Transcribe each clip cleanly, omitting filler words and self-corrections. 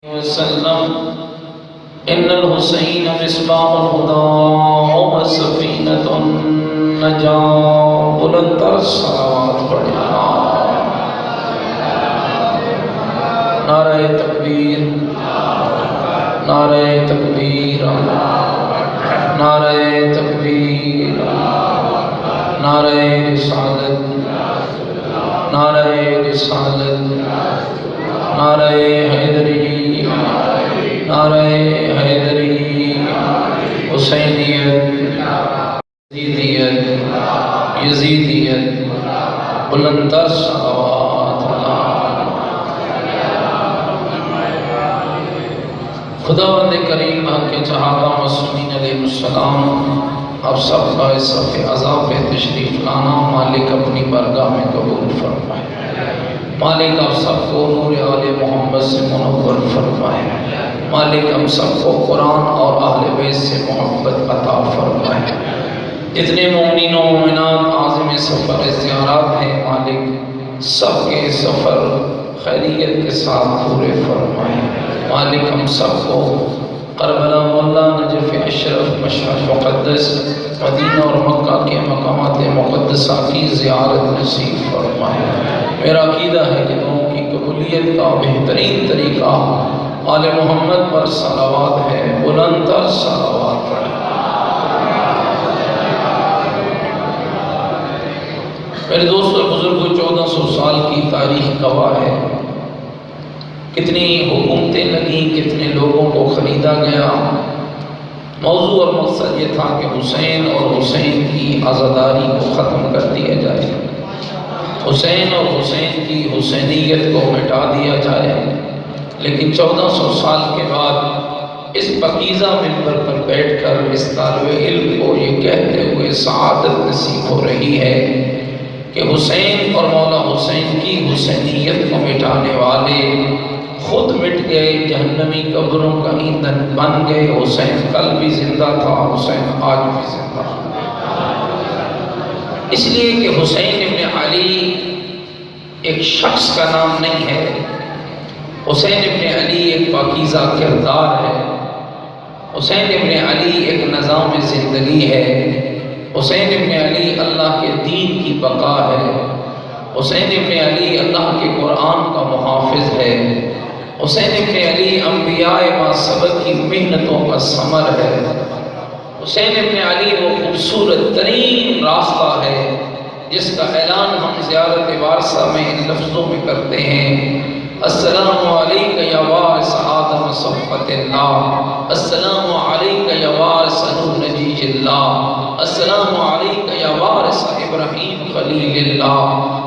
وسلم ان الحسین مصباح الہدی و سفینۃ النجاۃ بلندتر صلوات پڑھنا نعرہ تکبیر نعرہ تکبیر نعرہ تکبیر نعرہ رسالت نعرہ رسالت نعرہ حیدری نعرہ حیدری حسینیت یزیدیت بلندتر صلوات خداوند کریم حق کے صحابہ معصومین علیہ السلام اب سب کا اس صف عذاب پہ تشریف لانا مالک اپنی بارگاہ میں قبول فرمائے۔ مالک آپ سب کو نور آل محمد سے منور فرمائے۔ مالک ہم سب کو قرآن اور اہل بیت سے محبت عطا فرمائے۔ جتنے مومنین و مومنات عازم سفر زیارات ہیں مالک سب کے سفر خیریت کے ساتھ پورے فرمائے۔ مالک ہم سب کو کربلا مولا نجف اشرف مشرف مقدس مدینہ اور مکہ کے مقامات مقدسہ کی زیارت نصیب فرمائے۔ میرا عقیدہ ہے کہ دعاؤں کی قبولیت کا بہترین طریقہ آل محمد پر صلوات ہے۔ بلندتر صلوات پڑھیں۔ میرے دوستو بزرگوں 1400 سال کی تاریخ گواہ ہے، کتنی حکومتیں لگیں، کتنے لوگوں کو خریدا گیا۔ موضوع اور مقصد یہ تھا کہ حسین اور حسین کی عزاداری کو ختم کر دیا جائے، حسین اور حسین کی حسینیت کو مٹا دیا جائے۔ لیکن 1400 سال کے بعد اس پاکیزہ منبر پر بیٹھ کر اس طالب علم کو یہ کہتے ہوئے سعادت نصیب ہو رہی ہے کہ حسین اور مولا حسین کی حسینیت کو مٹانے والے خود مٹ گئے، جہنمی قبروں کا ایندھن بن گئے۔ حسین کل بھی زندہ تھا، حسین آج بھی زندہ تھا، اس لیے کہ حسین ابن علی ایک شخص کا نام نہیں ہے، حسین ابن علی ایک پاکیزہ کردار ہے، حسین ابن علی ایک نظام زندگی ہے، حسین ابن علی اللہ کے دین کی بقا ہے، حسین ابن علی اللہ کے قرآن کا محافظ ہے، حسین ابن علی انبیاء ما سبق کی محنتوں کا ثمر ہے، حسین ابن علی وہ خوبصورت ترین راستہ ہے جس کا اعلان ہم زیارت وارثہ میں ان لفظوں میں کرتے ہیں: السلام علیکہ یا وارث آدم صفوت اللہ، السلام علیکہ یا وارث نوح نجی اللہ، السلام علیکہ یا وارث ابراہیم خلیل اللہ،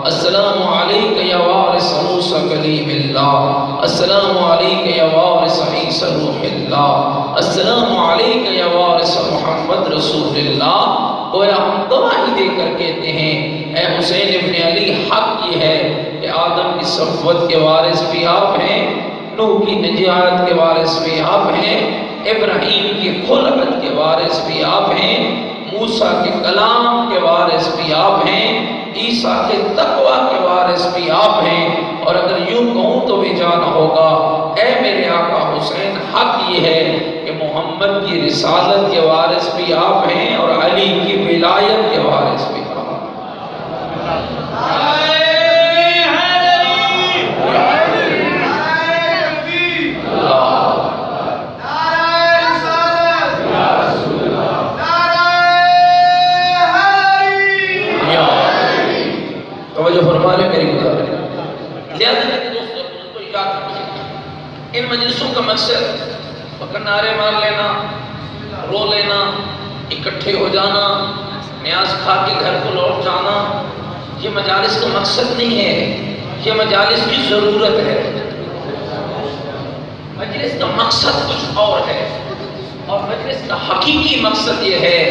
السلام علیکہ یا وارث موسیٰ کلیم اللہ، السلام علیکہ یا وارث عیسیٰ روح اللہ، السلام علیکہ یا وارث محمد رسول اللہ۔ گویا ہم گواہی دے کر کہتے ہیں اے حسین ابن علی، حق یہ ہے کہ آدم کی صفوت کے وارث بھی آپ ہیں، نوح کی نجات کے وارث بھی آپ ہیں، ابراہیم کی خلقت کے وارث بھی آپ ہیں، موسیٰ کے کلام کے وارث بھی آپ ہیں، عیسیٰ کے تقوی کے وارث بھی آپ ہیں، اور اگر یوں کہوں تو بھی جانا ہوگا اے میرے آقا حسین، حق یہ ہے کہ محمد کی رسالت کے وارث بھی آپ ہیں اور علی کی ولایت کے وارث بھی آپ ہیں۔ ان مجلسوں کا مقصد نعرے مار لینا، رو لینا، اکٹھے ہو جانا، نیاز کھا کے گھر کو لوٹ جانا، یہ مجالس کا مقصد نہیں ہے، یہ مجالس کی ضرورت ہے۔ مجلس کا مقصد کچھ اور ہے، اور مجلس کا حقیقی مقصد یہ ہے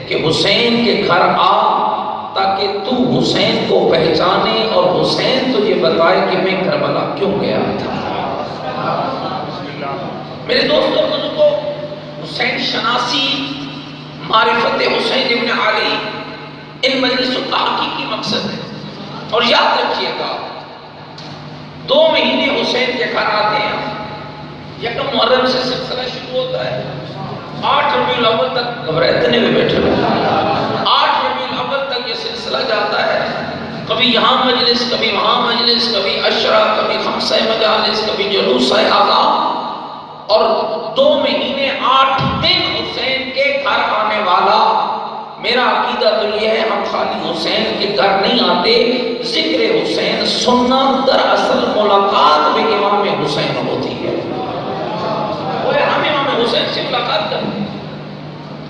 کہ حسین کے گھر آ تاکہ تو حسین کو پہچانے اور حسین تجھے بتائے کہ میں کربلا کیوں گیا تھا۔ میرے دوستوں بزرگوں، حسین شناسی، معرفت حسین ابن علی ان مجلسوں کا حقیقی مقصد ہے۔ اور یاد رکھیے گا 2 مہینے حسین کے گھر آتے ہیں، ہوتا ہے 8 ربیع الاول تک گھبراہتے میں بیٹھے ہوئے 8 ربیع الاول تک یہ سلسلہ جاتا ہے، کبھی یہاں مجلس، کبھی وہاں مجلس، کبھی عشرہ، کبھی خمسہ مجالس، کبھی جلوس اعلیٰ، اور 2 مہینے 8 دن حسین کے گھر آنے والا۔ میرا عقیدہ تو یہ ہے ہم خالی حسین کے گھر نہیں آتے، ذکر حسین سننا دراصل ملاقات بھی امام حسین ہوتی ہے۔ ہم امام حسین سے ملاقات کرتے ہیں،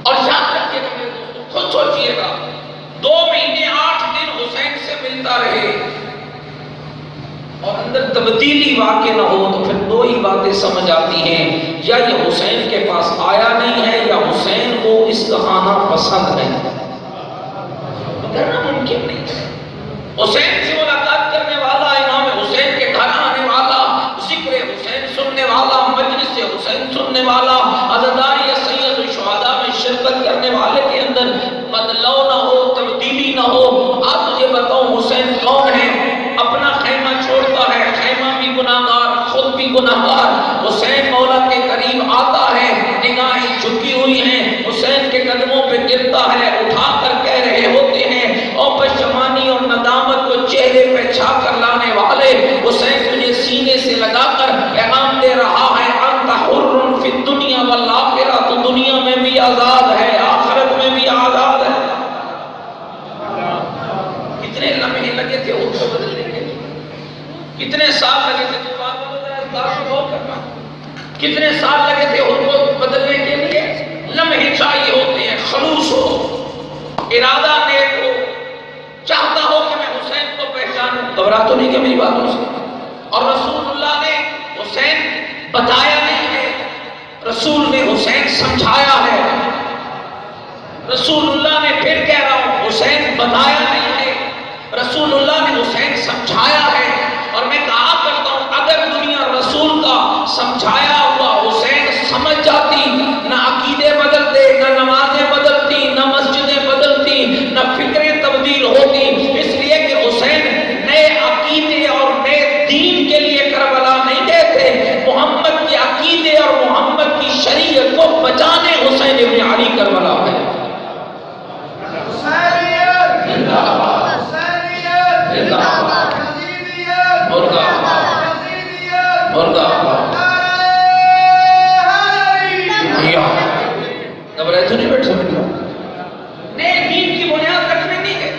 اور یاد رکھیے گا میرے دوستوں، خود سوچئے گا 2 مہینے 8 دن حسین سے ملتا رہے اور اندر تبدیلی واقع نہ ہو تو پھر 2 ہی باتیں سمجھ آتی ہیں، یا یہ حسین کے پاس آیا نہیں ہے یا حسین کو اس کا آنا پسند نہیں ہے۔ کرنا ممکن نہیں ہے۔ حسین سے ملاقات کرنے والا، امام حسین کے گھر آنے والا، ذکر حسین سننے والا، مجلس حسین سننے والا، عزاداری سید الشہداء میں شرکت کرنے والے کے اندر بدلاؤ نہ ہو، تبدیلی نہ ہو۔ آپ مجھے بتاؤ حسین کون ہے؟ اپنا خیمہ چھوڑتا ہے، خیمہ بھی گناہگار، خود بھی گناہگار، حسین مولا کے قریب آتا ہے، نگاہیں جھکی ہوئی ہیں، حسین کے قدموں پہ گرتا ہے، اٹھا کر کہہ رہے ہوتے ہیں اور پشیمانی اور ندامت کو چہرے پہ چھا کر لانے والے، حسین تجھے سینے سے لگا کر پیغام دے رہا ہے، انت حر فی الدنیا والآخرہ، تو دنیا میں بھی آزاد ہے، آخرت میں بھی آزاد ہے۔ کتنے لمحے لگے تھے ان کو بدلنے کے لیے، کتنے سال لگے تھے، جو بات بدل رہا ہے اس بات کو غور کرنا، کتنے سال لگے تھے ان کو بدلنے کے لیے۔ لمحے چاہیے ہوتے ہیں، خلوص ہو، ارادہ نیک ہو، چاہتا ہو کہ میں حسین کو پہچانوں۔ گھبرا تو نہیں کہ میری باتوں سے؟ اور رسول اللہ نے حسین بتایا نہیں ہے، رسول نے حسین سمجھایا ہے۔ رسول اللہ نے، پھر کہہ رہا ہوں، حسین بتایا نہیں ہے، رسول اللہ نے حسین سمجھایا ہے۔ اور میں کہا کرتا ہوں اگر دنیا رسول کا سمجھایا ہوا حسین سمجھ جاتی، نہ عقیدے بدلتے، نہ نمازیں بدلتی، نہ مسجدیں بدلتی، نہ فکریں تبدیل ہوتی، اس لیے کہ حسین نئے عقیدے اور نئے دین کے لیے کربلا نہیں گئے تھے، محمد کے عقیدے اور محمد کی شریعت کو بچانے حسین ابن علی کربلا ہے۔ تو نہیں بیٹھ سکتے نئے دین کی بنیاد رکھنے نہیں ہے۔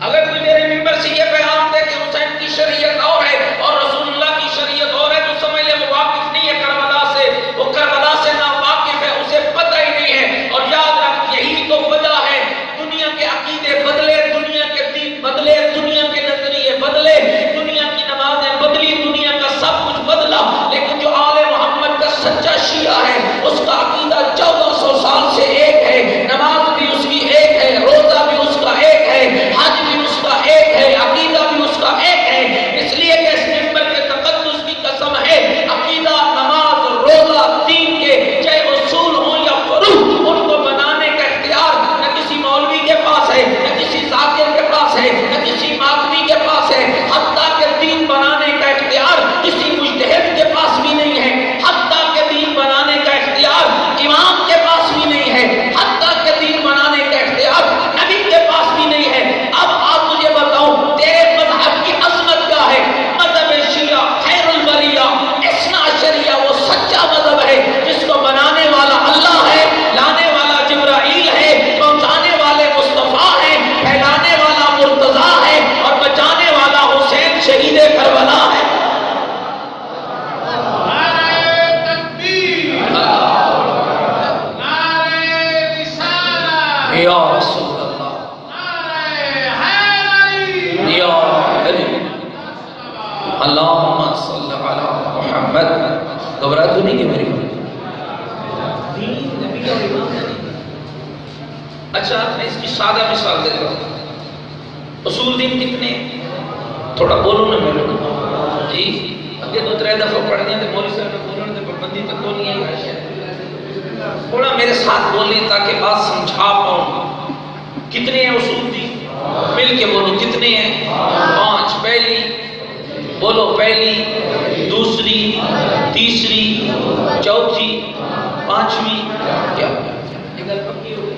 اگر کوئی میرے ممبر سے یہ پیغام دے کہ حسین کی شریعت اور ہے اور رسول اللہ کی شریعت اور ہے، تو سمجھ لے وہ واقف نہیں ہے کربلا سے، وہ کربلا سے نا واقف ہے، اسے پتہ ہی نہیں ہے۔ اور یاد رکھ یہی تو وجہ ہے، دنیا کے عقیدے بدلے، دنیا کے دین بدلے، دنیا کے نظریے بدلے، دنیا کی نمازیں بدلی، دنیا کا سب کچھ بدلا، لیکن جو آل محمد کا سچا شیعہ ہے اس کا عقیدہ 1400 سال سے ایک ہے، نماز بھی اس کی ایک ہے، روزہ بھی اس کا ایک ہے، حج بھی اس کا ایک ہے، عقیدہ بھی اس کا ایک ہے۔ اس لیے کہ اس ممبر کے تقدس کی قسم ہے، عقیدہ، نماز، روزہ، دین کے چاہے اصول ہوں یا فروع، ان کو بنانے کا اختیار نہ کسی مولوی کے پاس ہے، نہ کسی ذاکر کے پاس ہے، نہ کسی ماتمی کے پاس ہے، حتیٰ کہ دین بنانے کا اختیار کسی مجتہد کے پاس بھی نہیں ہے، حتیٰ کہ دین بنانے کا اختیار امام کے پاس بھی نہیں ہے، حتیٰ کہ دین بنانے کا اختیار نبی کے پاس بھی نہیں ہے۔ اب آپ مجھے بتاؤ تیرے مذہب کی عظمت کیا ہے؟ مذہب شیعہ خیر البریہ اثنا عشریہ وہ سچا مذہب ہے جس کو بنانے والا اللہ ہے، لانے والا جبرائیل ہے، پہنچانے والے مصطفیٰ ہیں، پھیلانے والا مرتضیٰ ہے، اور بچانے والا حسین شہید کربلا ہے۔ یا رسول اللہ، یا علی، اللہم صلی علی محمد۔ گھبرا تو نہیں کہ میری دین نبی اور امام نہیں۔ اچھا میں اس کی سادہ مثال دیتا ہوں۔ اصول دین کتنے؟ تھوڑا بولو نا میرے جی، اگے 2-3 دفعہ پڑھنے تھے مولوی صاحب نے بولنے تھے پابندی تک تو نہیں ہے، تھوڑا میرے ساتھ بولیں تاکہ بات سمجھا پاؤں۔ کتنے ہیں اصول دین؟ مل کے بولو کتنے ہیں؟ 5۔ پہلی بولو، پہلی، دوسری، تیسری، چوتھی، پانچویں کیا پکی ہو گئی؟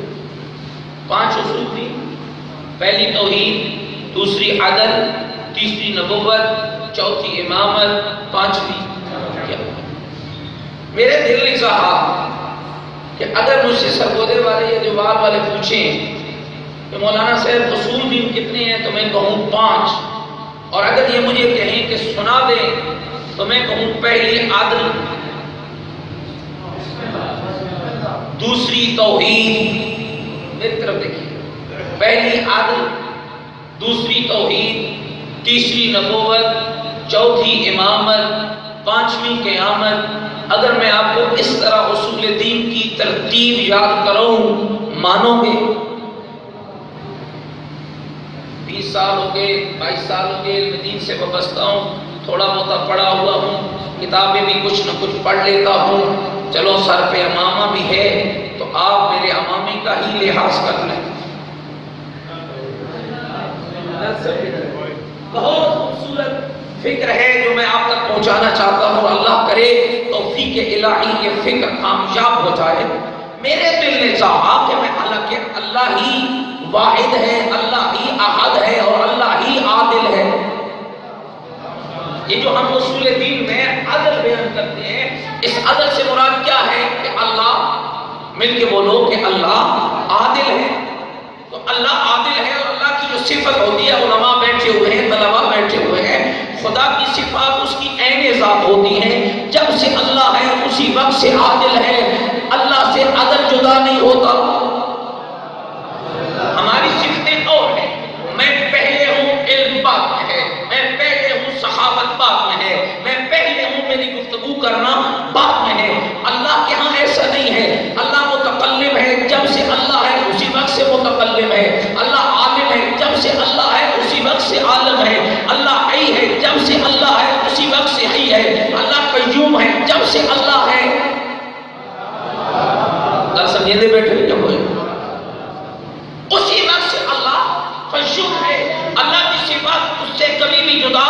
5 اصول تھی، پہلی توحید، دوسری عدل، تیسری نبوت، چوتھی امامت، پانچویں کیا؟ میرے دل نے چاہا کہ اگر مجھ سے سرگودے والے یا جوال والے پوچھیں کہ مولانا صاحب اصول دین کتنے ہیں تو میں کہوں 5، اور اگر یہ مجھے کہیں کہ سنا دیں تو میں کہوں پہلی عدل، دوسری توحید، میری طرف دیکھیے، پہلی عدل، دوسری توحید، تیسری نبوت، چوتھی امامت، پانچویں قیامت۔ اگر میں آپ کو اس طرح اصول دین کی ترتیب یاد کروں، مانو گے؟ 20 سال ہو گئے، 22 سال ہو گئے، علم دین سے وابستہ ہوں، تھوڑا بہت پڑھا ہوا ہوں، کتابیں بھی کچھ نہ کچھ پڑھ لیتا ہوں، چلو سر پہ امامہ بھی ہے تو آپ میرے امامی کا ہی لحاظ کر لیں۔ بہت خوبصورت فکر ہے جو میں آپ تک پہنچانا چاہتا ہوں، اللہ کرے توفیق الہی یہ فکر کامیاب ہو جائے۔ میرے دل نے چاہا کہ میں حالانکہ اللہ ہی واحد ہے، اللہ ہی احد ہے اور اللہ ہی عادل ہے۔ یہ جو ہم اصول دین میں عدل بیان کرتے ہیں، اس عدل سے مراد کیا ہے کہ اللہ، مل کے بولو کہ اللہ عادل ہے۔ تو اللہ عادل ہے اور اللہ کی جو صفت ہوتی ہے، علماء بیٹھے ہوئے ہیں، طلباء بیٹھے ہوئے ہیں، خدا کی صفات اس کی عین ذات ہوتی ہیں۔ جب سے اللہ ہے اسی وقت سے عادل ہے، اللہ سے عدل جدا نہیں ہوتا۔ ہماری صفتیں اور ہیں، میں پہلے ہوں، علم بات میں ہے، میں پہلے ہوں، صحابت بات میں ہے، میں پہلے ہوں، میری گفتگو کرنا بات میں ہے۔ اللہ کے ہاں ایسا نہیں ہے، اللہ متکلم ہے، جب سے اللہ ہے اسی وقت سے متکلم ہے۔ اللہ عالم ہے، جب سے اللہ ہے اسی وقت سے عالم ہے۔ اللہ حی ہے، جب سے اللہ ہے اسی وقت سے حی ہے۔ اللہ قیوم ہے، جب سے اللہ ہے۔ گل سمجھے بیٹھے کیا ہوئے؟ اسی وقت سے اللہ قیوم ہے۔ اللہ کی صفات اس سے کبھی بھی جدا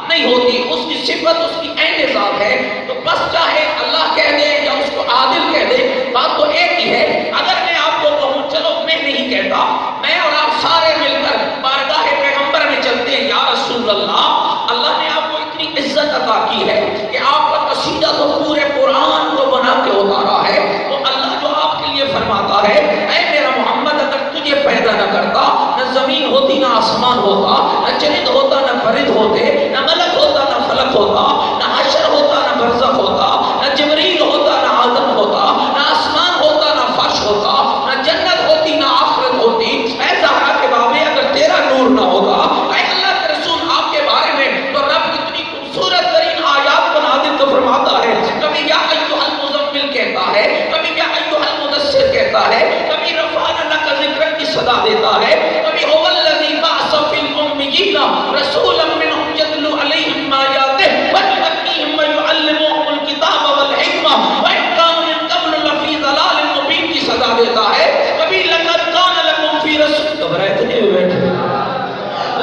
نہیں ہوتی، اس کی صفت اس کی عین ذات ہے۔ تو بس چاہے اللہ کہہ دے یا اس کو عادل کہہ دے، بات تو ایک ہی ہے۔ اگر میں آپ کو کہوں چلو میں نہیں کہتا، میں اور آپ سارے مل کر بارگاہ پیغمبر میں چلتے ہیں، یا رسول اللہ، اللہ نے آپ کو اتنی عزت عطا کی ہے کہ آپ کا قصیدہ تو پورے قرآن کو بنا کے اتارا ہے، تو اللہ جو آپ کے لیے فرماتا ہے، اے میرا محمد، اگر تجھے پیدا نہ کرتا، نہ زمین ہوتی، نہ آسمان ہوتا، نہ چرند ہوتا، نہ پرند ہوتے، نہ ملک ہوتا، نہ فلک ہوتا، نہ حشر ہوتا، نہ برزخ ہوتا، نہ جبریل ہوتا، نہ آدم ہوتا، نہ آسمان ہوتا، نہ فرش ہوتا، نہ جنت ہوتی، نہ آخرت ہوتی، اے زہرا کے بابے، اگر تیرا نور نہ ہوتا، اے اللہ کے رسول، آپ کے بارے میں تو رب اتنی خوبصورت ترین آیات بنا دے تو فرماتا ہے، کبھی یا ایھا المزمل کہتا ہے، کبھی یا ایھا المدثر کہتا ہے، کبھی رفعنا لک ذکرک کی صدا دیتا ہے، کبھی هو الذی بعث فی الامیین رسولا منهم یتلو علیہم آیاتہ ویزکیہم ویعلمهم الکتاب والحکمہ وان کانوا من قبل لفی ضلال مبین کی صدا دیتا ہے، کبھی لقد کان لکم فی رسول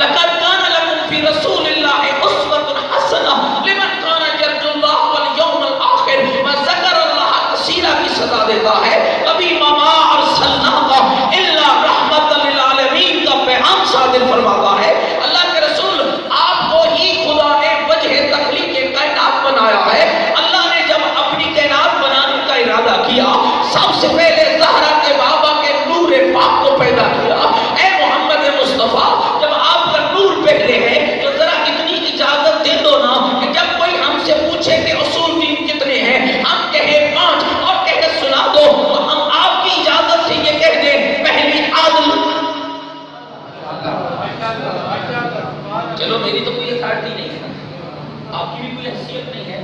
لقد کان لکم فی رسول اللہ اسوۃ حسنہ لمن کان یرجو اللہ والیوم الآخر وذکر اللہ کثیرا کی صدا دیتا ہے، کبھی وما ارسلناک الا رحمۃ للعالمین کا پیغام صادر فرماتا ہے۔ اللہ کے رسول، آپ کو ہی خدا نے وجہ تخلیق کائنات بنایا ہے۔ اللہ نے جب اپنی کائنات بنانے کا ارادہ کیا، سب سے پہلے زہرا کے بابا کے نور پاک کو پیدا کیا۔ اے محمد مصطفیٰ، جب آپ کا نور پہلے ہے تو ذرا اتنی اجازت دے دو نا کہ جب کوئی ہم سے پوچھے کہ اصول دین کتنے ہیں، ہم کہیں 5 اور کہے سنا دو، تو ہم آپ کی اجازت سے یہ کہہ دیں پہلی عادل۔ چلو میری تو کوئی اتھارٹی نہیں ہے، آپ کی بھی کوئی حیثیت نہیں ہے،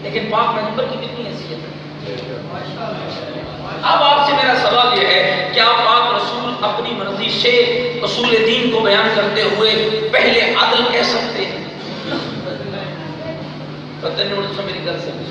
لیکن پاک پیغمبر کی کتنی حیثیت ہے۔ اب آپ سے میرا سوال یہ ہے، کیا پاک رسول اپنی مرضی سے اصول دین کو بیان کرتے ہوئے پہلے عدل کہہ سکتے ہیں؟ پتہ نہیں اڑتا میری گل سے اتنی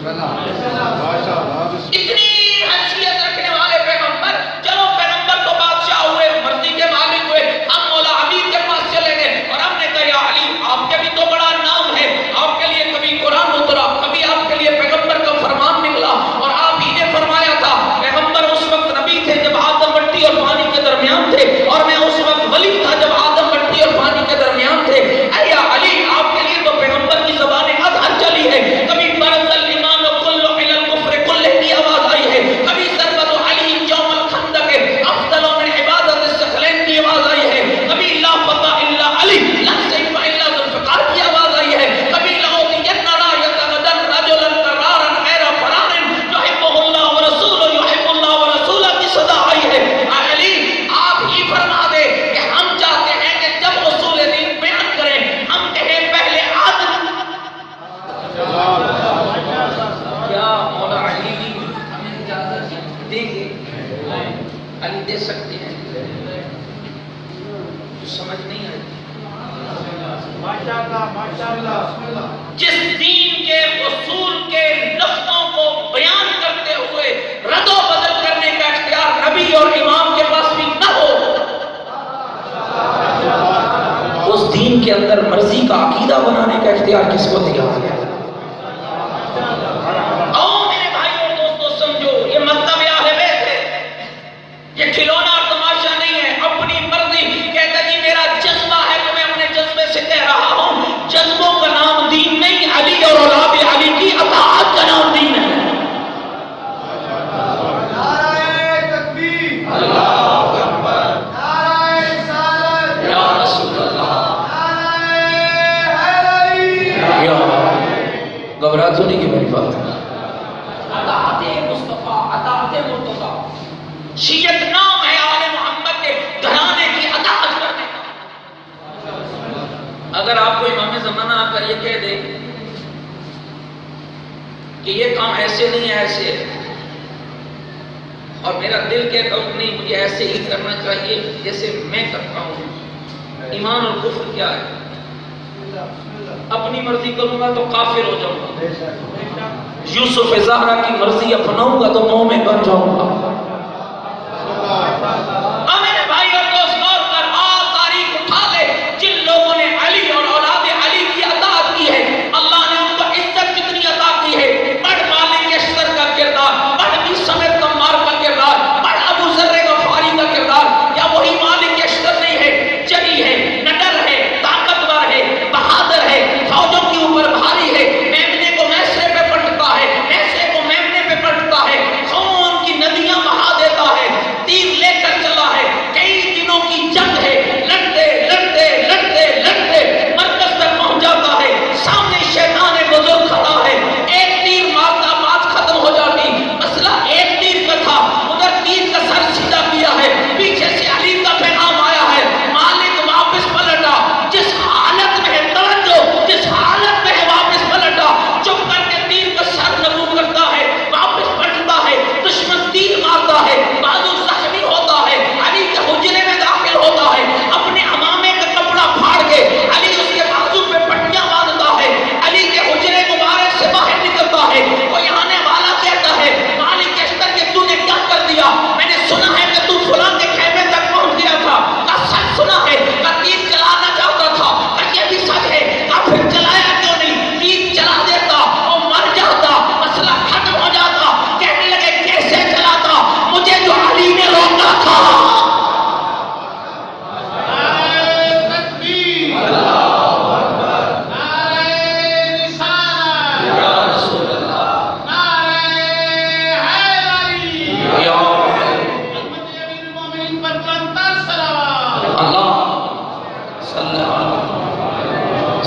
حیثیت رکھنے والے پیغمبر، چلو پیغمبر تو بادشاہ ہوئے، مرضی کے مالک ہوئے، ہم مولا علی کے پاس چلے گئے اور ہم نے کہا یا علی، آپ کے بھی تو بڑا نام ہے، آپ کے لیے کبھی قرآن اترا، کبھی آپ کے لیے پیغمبر کا فرمان نکلا اور آپ ہی نے فرمایا تھا مولا علی ہمیں اجازت دیں گے؟ علی دے سکتے ہیں؟ سمجھ نہیں آئی؟ جس دین کے اصول کے لفظوں کو بیان کرتے ہوئے رد و بدل کرنے کا اختیار نبی اور امام کے پاس بھی نہ ہو، اس دین کے اندر مرضی کا عقیدہ بنانے کا اختیار کس کو دیا گیا؟ آؤ میرے بھائی اور دوستو سمجھو، یہ مکتب اہل بیت ہے، یہ کھلونا اور تماشا نہیں ہے۔ اپنی مرضی کہتا جی میرا جذبہ ہے تو میں اپنے جذبے سے کہہ رہا ہوں، جذبوں کا نام دین نہیں، علی اور اولاد علی کی اطاعت کا نام دین ہے۔ نعرہ تکبیر، اللہ اکبر، نعرہ رسالت، یا رسول اللہ، نعرہ حیدری، یا گھبرا تو نہیں کہ میری بات اطاعت مصطفیٰ، اطاعت مرتضیٰ، شیعت نام ہے آل محمد کے گھرانے کی اطاعت کرنے کا۔ اگر آپ کو امام زمانہ آ کر یہ کہہ دے کہ یہ کام ایسے نہیں ہے ایسے ہے، اور میرا دل کہتا ہوں نہیں مجھے ایسے ہی کرنا چاہیے جیسے میں کرتا ہوں، ایمان اور کفر کیا ہے؟ اپنی مرضی کروں گا تو کافر ہو جاؤں گا، یوسف زہرا کی مرضی اپناؤں گا تو مومن بن جاؤں گا۔ میرے بھائی اور دوست غور کر، تاریخ اٹھا لے، جن لوگوں نے علی اور اولاد علی کی اطاعت کی ہے اللہ نے ان کو عزت کتنی عطا کی ہے۔ پڑھ مالک اشتر کا کردار، پڑھ بھی سمیت کمار کا کردار، پڑھ ابو ذر غفاری کا کردار، کیا وہی مالک اشتر نہیں ہے؟ جری ہے، نڈر ہے، طاقتور ہے، بہادر ہے، فوجوں کے اوپر بھاری ہے، میمنے کو میسرے پہ پلٹتا ہے، میسرے کو میمنے پہ پلٹتا ہے، خون کی ندیاں بہا دیتا ہے، تیر لے کر چلا ہے، کئی دنوں کی جنگ ہے، لڑتے لڑتے لڑتے لڑتے مرکز تک پہنچ جاتا ہے، سامنے شیطان بزرگ کھڑا ہے، ایک تیر مارتا بات ختم ہو جاتی، مسئلہ ایک تیر کا تھا، ادھر تیر کا سر سیدھا کیا ہے، پیچھے سے علی کا پیغام آیا ہے، مالک واپس پلٹا، جس حالت میں ہے توجہ، جس حالت میں ہے واپس پلٹا، چپ کر کے تیر کا سر نبو کرتا ہے، واپس پلٹتا ہے، دشمن تیر مارتا ہے، بازو زخمی ہوتا ہے، علی کے حجرے میں داخل ہوتا ہے، اپنے امامے کا کپڑا پھاڑ کے علی اس کے بازو پہ پٹیاں باندھتا ہے، علی کے حجرے مبارک سے باہر نکلتا ہے، کوئی آنے والا کہتا ہے مالک اشتر کہ تو نے کیا کر دیا؟ میں نے سنا ہے کہ تو فلاں کے خیمے تک پہنچ گیا تھا، کہا سچ سنا ہے، کہا تیر چلانا چاہتا تھا، کہا یہ بھی سچ ہے، کہا پھر چلایا کیوں نہیں؟ تیر چلا دیتا اور مر جاتا، مسئلہ ختم ہو جاتا۔ کہنے لگے کیسے چلاتا؟ مجھے جو علی نے روکا تھا۔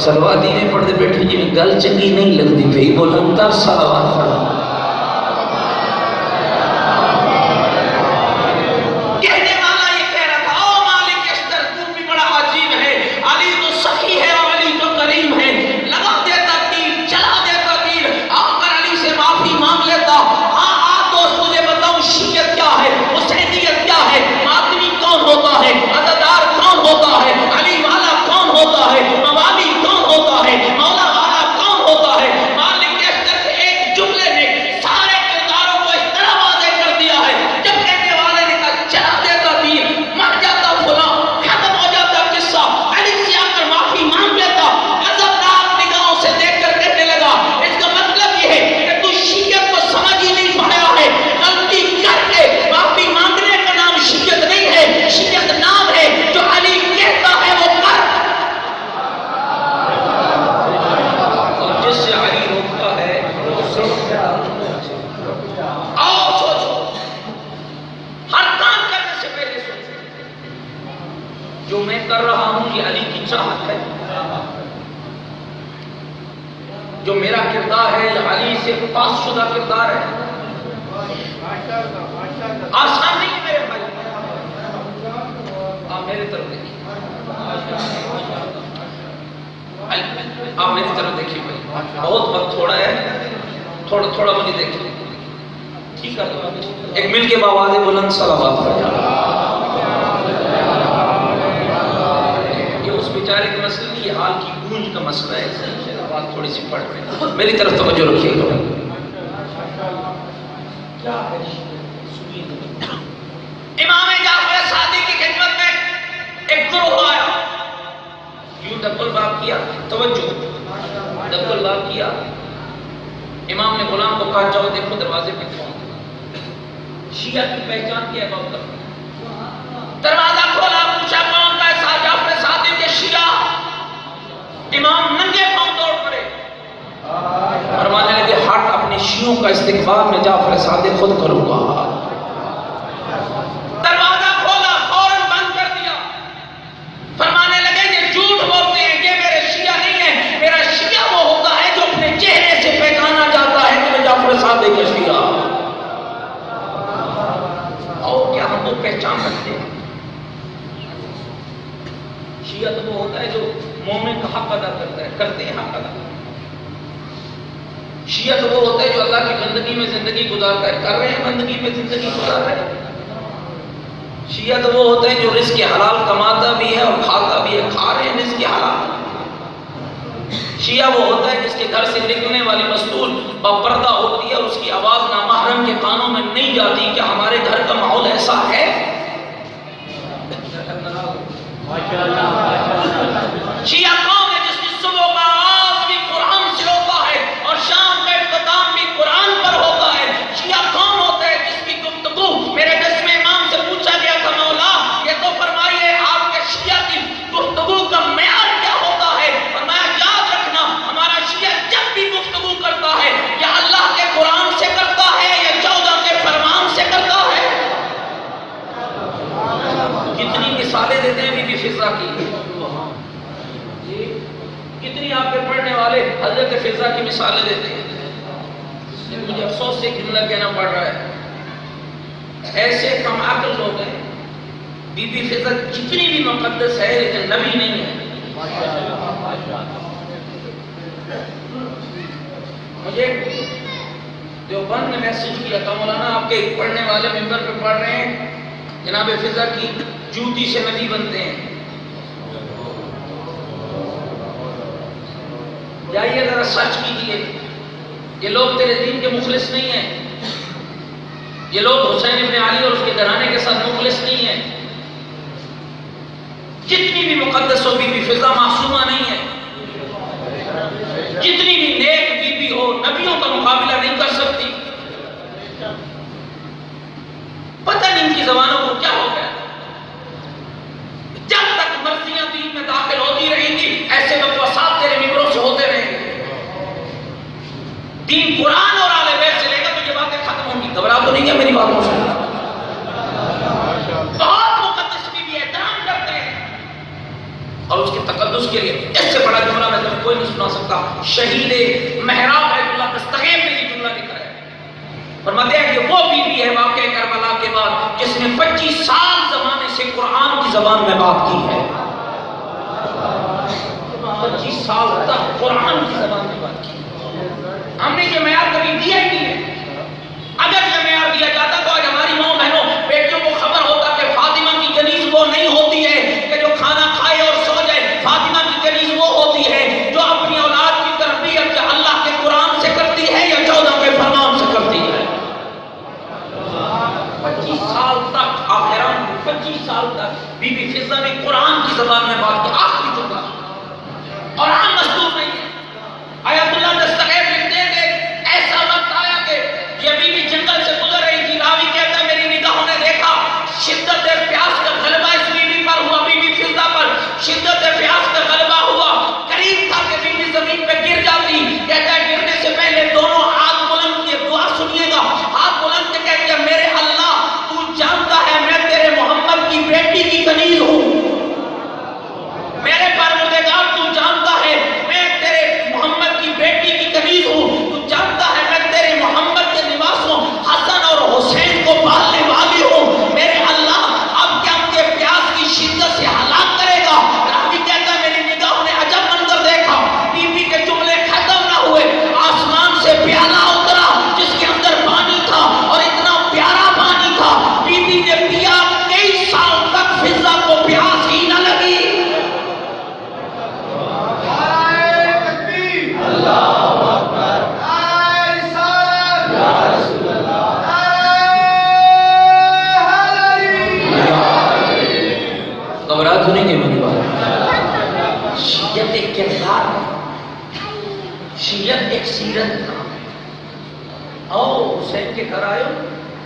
سلوات دینے پڑھتے بیٹھے جی میں گل چنگی نہیں لگتی پئی، بلندر سلوات پڑھا۔ کہنے والا یہ کہہ رہا تھا او مالک اشتر تو بھی بڑا عجیب ہے، علی تو سخی ہے اور علی تو کریم ہے، لگا دیتا تیر، چلا دیتا تیر، آ کر علی سے معافی مانگ لیتا۔ ہاں دوست مجھے بتاؤ شیعت کیا ہے، حسینیت کیا ہے، ماتمی کون ہوتا ہے، عزادار کون ہوتا ہے، علی والا کون ہوتا ہے، موالی کون ہوتا ہے، مولا والا کون ہوتا ہے؟ مالک اشتر کے ایک جملے نے سارے کرداروں کو اس طرح واضح کر دیا ہے، جب کہنے والے نے کہا چلا دیتا تیر، مر جاتا فلاں، ختم ہو جاتا قصہ، علی سے آ کر معافی مانگ لیتا، غضبناک نگاہوں سے دیکھ کر کہنے لگا اس کا مطلب یہ ہے کہ تو شیعت کو سمجھ ہی نہیں پایا ہے، غلطی کر کے معافی مانگنے کا نام شیعت نہیں ہے، شیعت نام ہے جو علی کہتا ہے وہ کر، اور جس سے علی روکتا ہے آؤ سوچو، ہر کام کرنے سے پہلے سوچو جو میں کر رہا ہوں یہ علی کی چاہت ہے، جو میرا کردار ہے یہ علی سے پاس شدہ کردار ہے۔ آسان نہیں ہے میرے بھائی، آپ میری طرف دیکھیں، آپ میری طرف دیکھیں بھائی، بہت وقت تھوڑا ہے، تھوڑا مجھے دیکھیں۔ ٹھیک ہے ایک مل کے بآواز بلند صلوات پڑھیں. یہ اس بیچارے کا مسئلہ نہیں، یہ حال کی گونج کا مسئلہ ہے. بات تھوڑی سی پڑھ رہے ہیں، میری طرف توجہ رکھیے گا. کیا ہے امام جعفر صادق کی خدمت میں ایک گروہ آیا، یوں ڈبل باب کیا، توجہ ڈبل باب کیا. امام نے غلام کو کہا جاؤ دیکھو دروازے پہ کون. شیعہ کی پہچان کیا ہے باب کا. دروازہ کھولا، پوچھا کون کا ہے؟ جعفر صادق کے شیعہ. امام ننگے پاؤں دوڑ پڑے، فرمانے لگے ہٹ، اپنے شیعوں کا استقبال میں جعفر صادق خود کروں گا. دروازہ کھولا، فوراً بند کر دیا. فرمانے لگے یہ جھوٹ بولتے ہیں، یہ میرے شیعہ نہیں ہے. میرا شیعہ وہ ہوتا ہے جو اپنے چہرے سے پہچانا جاتا ہے کہ میں جعفر صادق کے شیعہ. اور کیا ہم وہ پہچان رکھتے ہیں؟ شیعہ تو وہ ہوتا ہے جو مومن کا حق ادا کرتا ہے، کرتے ہیں حق ادا. شیعہ تو وہ ہوتا ہے جو اللہ کی بندگی میں زندگی گزارتا ہے، کر رہے ہیں بندگی میں زندگی گزار رہے ہیں. شیعہ تو وہ ہوتا ہے جو رزق حلال کماتا بھی ہے اور کھاتا بھی ہے، کھا رہے ہیں رزق حلال. شیعہ وہ ہوتا ہے جس کے گھر سے نکلنے والی مستور باپردہ ہوتی ہے اور اس کی آواز نامحرم کے کانوں میں نہیں جاتی. کیا ہمارے گھر کا ماحول ایسا ہے؟ شیعہ قوم ہے جس کی صبح کا آغاز بھی قرآن سے ہوتا ہے اور شام کا اختتام بھی قرآن پر ہوتا ہے. شیعہ قوم ہوتا ہے جس کی گفتگو، میرے جسم امام سے پوچھا گیا تھا مولا یہ تو فرمائیے آپ کے شیعہ کی گفتگو کا معیار کیا ہوتا ہے؟ فرمایا یاد رکھنا ہمارا شیعہ جب بھی گفتگو کرتا ہے یا اللہ کے قرآن سے کرتا ہے یا 14 کے فرمان سے کرتا ہے. کتنی مثالیں دیتے ہیں بی بی فضہ کی، کتنی آپ کے پڑھنے والے حضرت فضہ کی مثالیں دیتے ہیں. مجھے افسوس سے جملہ کہنا پڑ رہا ہے، ایسے کم عقل لوگ ہیں. بی بی فضہ جتنی بھی مقدس ہے لیکن نبی نہیں ہے. مجھے دیوبند نے میسج کیا تھا مولانا آپ کے پڑھنے والے ممبر پہ پڑھ رہے ہیں جناب فضہ کی جوتی سے نبی بنتے ہیں. جائیے ذرا سرچ کیجیے، یہ لوگ تیرے دین کے مخلص نہیں ہیں. یہ لوگ حسین ابن علی اور اس کے گھرانے کے ساتھ مخلص نہیں ہیں. جتنی بھی مقدس ہو بی بی فضہ معصومہ نہیں ہے. جتنی بھی نیک بی بی ہو نبیوں کا مقابلہ نہیں کر سکتی. پتہ نہیں ان کی زبانوں کو کیا ہو گیا. جب تک مرضیاں دین میں داخل ہوتی رہیں گی ایسے وسوسات تیرے ممبروں سے ہوتے رہیں گے. دین قرآن اور آل بیت سے لے گا تو یہ باتیں ختم ہوں گی. گھبرا تو نہیں ہے میری باتوں سے؟ بہت مقدس بی بی احترام کرتے ہیں اور اس کے تقدس کے لیے اس سے بڑا جملہ میں تمہیں کوئی نہیں سنا سکتا. شہید محراب بیت اللہ دستغیر نے یہ جملہ لکھا ہے. فرماتے ہیں کہ وہ بی بی ہے واقعہ کربلا کے بعد جس نے 25 سال زمانے سے قرآن کی زبان میں بات کی ہے. 25 سال تک قرآن کی زبان میں بات کی. ہم نے یہ معیار کبھی دیا ہی نہیں ہے. اگر یہ معیار دیا جاتا تو آج ہماری ماں بہنوں بیٹیوں کو خبر ہوتا کہ فاطمہ کی کنیز وہ نہیں ہوتی ہے کہ جو کھانا کھائے اور سو جائے. فاطمہ کی کنیز وہ ہوتی ہے جو اپنی اولاد کی تربیت اللہ کے قرآن سے کرتی ہے یا 14 کے فرمان سے کرتی ہے. 25 سال تک آپ حیران، 25 سال تک بی بی فضہ نے قرآن کی زبان میں بات کی. آخری جملہ اور عام مستور نہیں ہے. آیت اللہ دستغیر لکھتے ہیں کہ سنیں گے میری بات؟ شیعت ایک کردار ہے، شیعت ایک سیرت نام ہے۔ آؤ حسین کے گھر آئے ہو،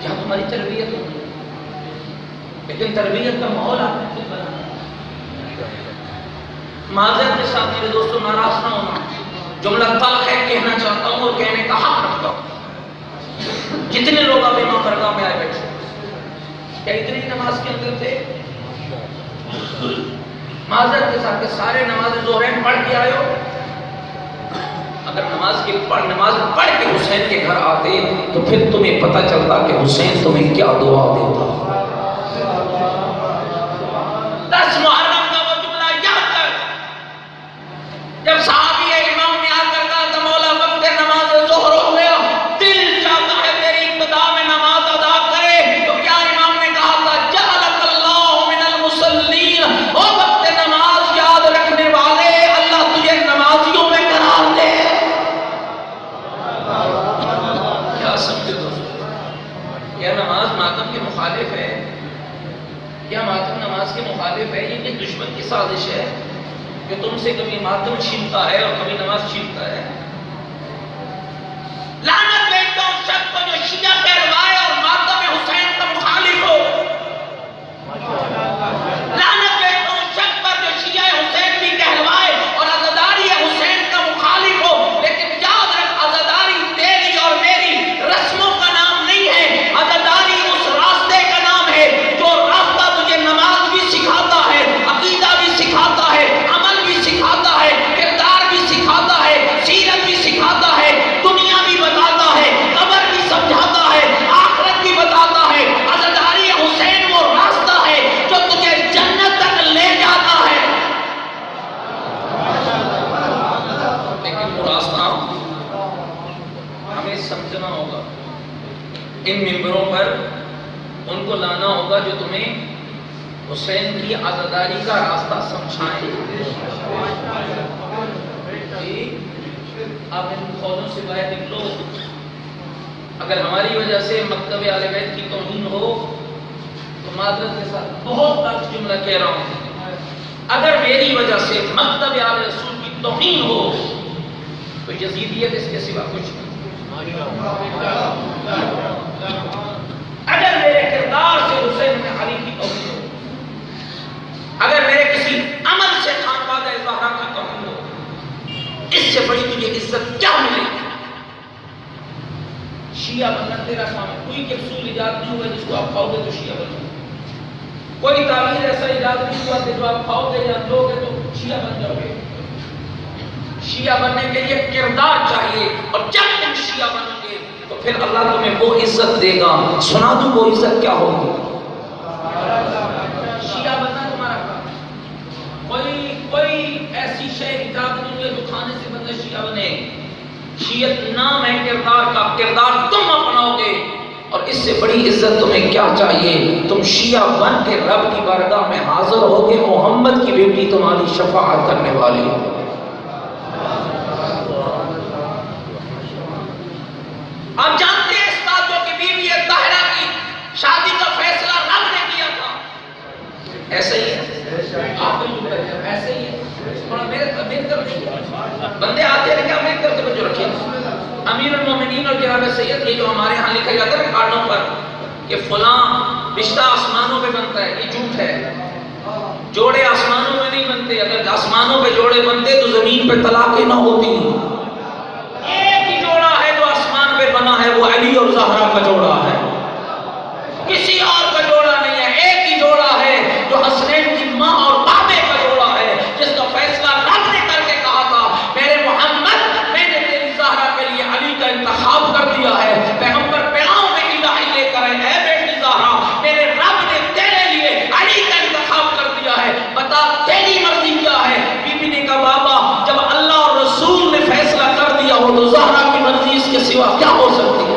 کیا تمہاری تربیت ہوگی، لیکن تربیت کا ماحول آپ نے خود بنانا۔ معذرت کے ساتھ میرے دوستوں ناراض نہ ہونا، جملہ تلخ ہے کہنا چاہتا ہوں اور کہنے کا حق رکھتا ہوں۔ جتنے لوگ اب امام برگاہ میں آئے بیٹھے، کیا اتنی نماز کے اندر تھے؟ معذرت کے ساتھ کہ سارے نماز ظہرین پڑھ کے آئے ہو؟ اگر نماز پڑھ کے حسین کے گھر آتے تو پھر تمہیں پتہ چلتا کہ حسین تمہیں کیا دعا دیتا۔ 10 محرم کا وہ جملہ یاد کر، جب صحابی امام نے آ کر کہا تھا مولا وقت نماز ظہر ہو گیا، دل چاہتا ہے تیری ابتدا میں نماز ادا کرے، تو کیا امام نے کہا تھا جعلک اللہ من المصلین، او وقت نماز یاد رکھنے والے اللہ تجھے نمازیوں میں قرار دے۔ کیا سمجھے دوستو؟ کیا نماز ماتم کے مخالف ہے؟ کیا ماتم نماز کے مخالف ہے؟ یہ دشمن کی سازش ہے کہ تم سے کبھی ماتم چھینتا ہے اور کبھی نماز چھینتا ہے۔ لعنت بیٹا اس شخص کو جو شیعہ کہلوائے اور ماتم حسین کا مخالف ہو۔ لعنت بیٹا اس شخص پر جو شیعہ حسین بھی کہلوائے اور عزاداری حسین کا مخالف ہو، لیکن یاد رکھ عزاداری تیری اور میری رسموں کا نام نہیں ہے، عزاداری اس راستے کا نام ہے جو راستہ تجھے نماز بھی سکھاتا ہے، عقیدہ بھی سکھاتا ہے، عمل بھی سکھاتا ہے، کردار بھی سکھاتا ہے، سیرت بھی سکھاتا ہے، دنیا بھی بتاتا ہے، قبر بھی سمجھاتا ہے، آخرت بھی بتاتا ہے۔ عزاداری حسین وہ راستہ ہے جو تجھے جنت تک لے جاتا ہے۔ لیکن وہ راستہ ہمیں سمجھنا ہوگا، ان ممبروں پر ان کو لانا ہوگا جو تمہیں حسین کی عزاداری کا راستہ سمجھائیں۔ آپ ان قولوں سے باہر نکلو۔ اگر ہماری وجہ سے مکتب اہل بیت کی توہین ہو تو معذرت کے ساتھ بہت سخت جملہ کہہ رہا ہوں، اگر میری وجہ سے مکتب اہل رسول کی توہین ہو تو یزیدیت اس کے سوا کچھ نہیں۔ اگر میرے کردار سے حسین میں علی کی توہین ہو، اگر میرے کسی عمل سے خانوادہ زہرا کی توہین ہو، اس سے بڑی تجھے عزت کیا ملے گی؟ شیعہ بننا تیرا کام ہے، کوئی کیپسول ایجاد نہیں ہوا جس کو آپ کھاؤ گے تو شیعہ بن جاؤ، کوئی تعمیر ایسا ایجاد نہیں ہوا کہ جو آپ کھاؤ گے یا لو گے تو شیعہ بن جاؤ گے۔ شیعہ بننے کے لیے کردار چاہیے، اور جب تم شیعہ بنو گے تو پھر اللہ تمہیں وہ عزت دے گا۔ سنا دوں وہ عزت کیا ہوگی؟ شیعہ بننا تمہارا کام، کوئی ایسی شے ایجاد نہیں ہوئی جو کھانے سے بندہ شیعہ بنے۔ شیعت نام ہے کردار کا، کردار تم اپناؤ گے، اور اس سے بڑی عزت تمہیں کیا چاہیے؟ تم شیعہ بن کے رب کی بارگاہ میں حاضر ہو گے، محمد کی بیٹی تمہاری شفاعت کرنے والی ہو۔ آپ جانتے ہیں اس بات کو کہ بی بی طاہرہ کی شادی کا فیصلہ رب نے کیا تھا۔ ایسا ہی ہے، آپ کو ایسے ہی ہے، تھوڑا میرے طرف نہیں، بندے آتے ہیں کیا میرے طرف توجہ رکھیں۔ امیر المومنین اور جناب سید، یہ جو ہمارے ہاں لکھا جاتا ہے کارڈوں پر کہ فلاں رشتہ آسمانوں پہ بنتا ہے، یہ جھوٹ ہے۔ جوڑے آسمانوں میں نہیں بنتے، اگر آسمانوں پہ جوڑے بنتے تو زمین پہ طلاقیں نہ ہوتی۔ ایک ہی جوڑا ہے جو آسمان پہ بنا ہے، وہ علی اور زہرا کا جوڑا ہے، کسی اور کا جوڑا نہیں ہے۔ ایک ہی جوڑا ہے جو حسنین کی ماں اور بابے کا جوڑا ہے، جس کا فیصلہ رب نے کر کے کہا تھا میرے محمد میں نے تیری زہرا کے لیے علی کا انتخاب کر دیا ہے۔ پیغمبر پیغام میں الہی لے کر اے بیٹی زہرا، میرے رب نے تیرے لیے علی کا انتخاب کر دیا ہے، بتا تیری مرضی کیا ہے؟ بی بی نے کہا بابا جب اللہ اور رسول نے فیصلہ کر دیا ہو تو زہرا کی مرضی اس کے سوا کیا ہو سکتی ہے؟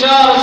4